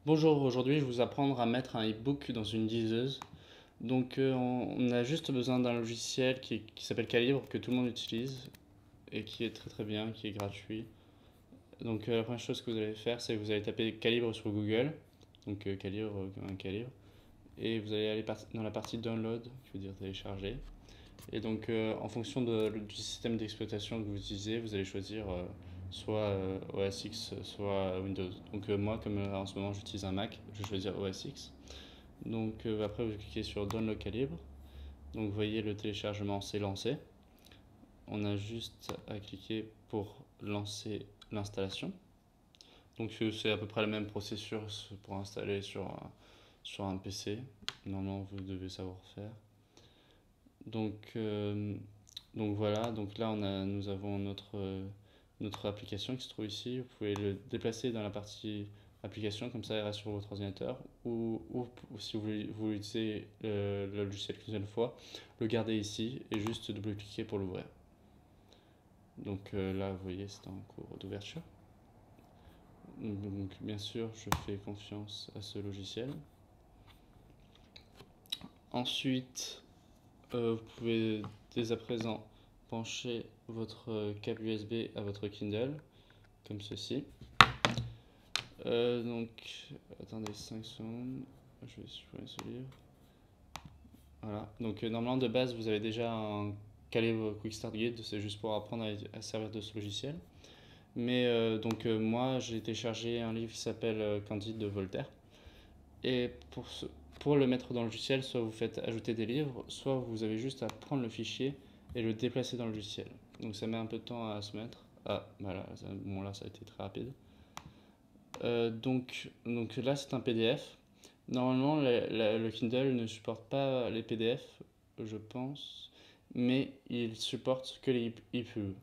Bonjour, aujourd'hui je vais vous apprendre à mettre un e-book dans une liseuse. Donc on a juste besoin d'un logiciel qui s'appelle Calibre, que tout le monde utilise et qui est très très bien, qui est gratuit. Donc la première chose que vous allez faire, c'est que vous allez taper Calibre sur Google, donc Calibre comme un calibre, et vous allez aller dans la partie Download, qui veut dire télécharger. Et donc en fonction du système d'exploitation que vous utilisez, vous allez choisir soit OS X, soit Windows. Donc moi, comme en ce moment j'utilise un Mac, je vais choisir OS X. Donc après vous cliquez sur Download Calibre. Donc vous voyez le téléchargement s'est lancé. On a juste à cliquer pour lancer l'installation. Donc c'est à peu près le même processus pour installer sur un PC. Normalement vous devez savoir faire. Donc, donc voilà, donc là nous avons notre application qui se trouve ici. Vous pouvez le déplacer dans la partie application, comme ça il reste sur votre ordinateur. Ou si vous utilisez le logiciel qu'une seule fois, le garder ici et juste double-cliquer pour l'ouvrir. Donc là, vous voyez, c'est en cours d'ouverture. Donc bien sûr, je fais confiance à ce logiciel. Ensuite, vous pouvez dès à présent pencher votre câble USB à votre Kindle, comme ceci. Donc, attendez 5 secondes, je vais supprimer ce livre. Voilà, donc normalement de base vous avez déjà un Calibre Quick Start Guide, c'est juste pour apprendre à servir de ce logiciel. Mais moi j'ai téléchargé un livre qui s'appelle Candide de Voltaire. Et pour le mettre dans le logiciel, soit vous faites ajouter des livres, soit vous avez juste à prendre le fichier et le déplacer dans le logiciel. Donc ça met un peu de temps à se mettre. Ah, voilà, bon là ça a été très rapide. Donc là c'est un PDF. Normalement le Kindle ne supporte pas les PDF, je pense, mais il supporte que les EPUB.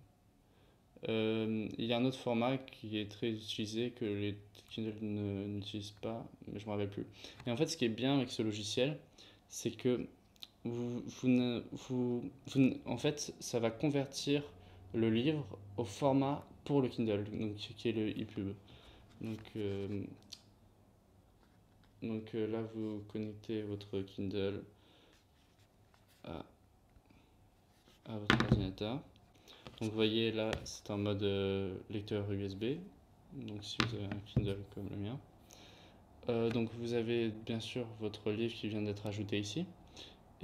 Il y a un autre format qui est très utilisé que les Kindle n'utilisent pas, mais je ne me rappelle plus. Et en fait, ce qui est bien avec ce logiciel, c'est que en fait, ça va convertir le livre au format pour le Kindle, donc qui est le EPUB. Donc, là, vous connectez votre Kindle à, à votre ordinateur. Donc vous voyez là, c'est en mode lecteur USB. Donc si vous avez un Kindle comme le mien. Donc vous avez bien sûr votre livre qui vient d'être ajouté ici.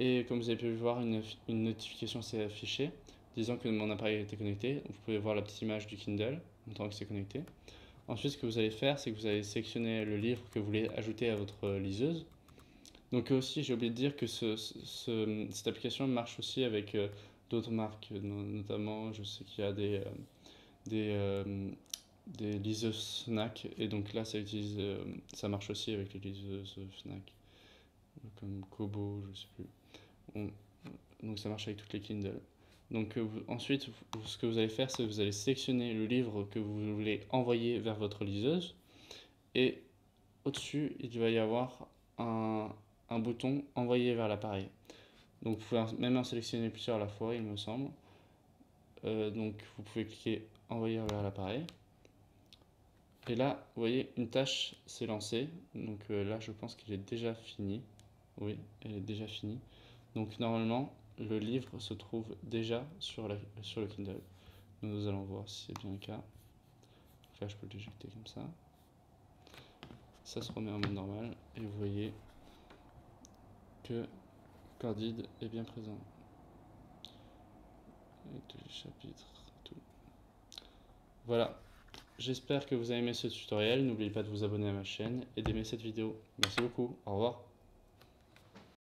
Et comme vous avez pu voir, une notification s'est affichée disant que mon appareil a été connecté. Vous pouvez voir la petite image du Kindle en tant que c'est connecté. Ensuite, ce que vous allez faire, c'est que vous allez sélectionner le livre que vous voulez ajouter à votre liseuse. Donc aussi, j'ai oublié de dire que cette application marche aussi avec d'autres marques, notamment je sais qu'il y a des liseuses Fnac, et donc là ça marche aussi avec les liseuses Fnac, comme Kobo, je sais plus. Donc ça marche avec toutes les Kindle. Donc ensuite, ce que vous allez faire, c'est que vous allez sélectionner le livre que vous voulez envoyer vers votre liseuse, et au-dessus, il va y avoir un bouton envoyer vers l'appareil. Donc vous pouvez même en sélectionner plusieurs à la fois, il me semble. Donc vous pouvez cliquer envoyer vers l'appareil. Et là, vous voyez, une tâche s'est lancée. Donc là, je pense qu'elle est déjà finie. Oui, elle est déjà finie. Donc normalement, le livre se trouve déjà sur le Kindle. Nous allons voir si c'est bien le cas. Donc là, je peux le déjecter comme ça. Ça se remet en mode normal. Et vous voyez que Candide est bien présent. Et tous les chapitres, tout. Voilà. J'espère que vous avez aimé ce tutoriel. N'oubliez pas de vous abonner à ma chaine et d'aimer cette vidéo. Merci beaucoup. Au revoir.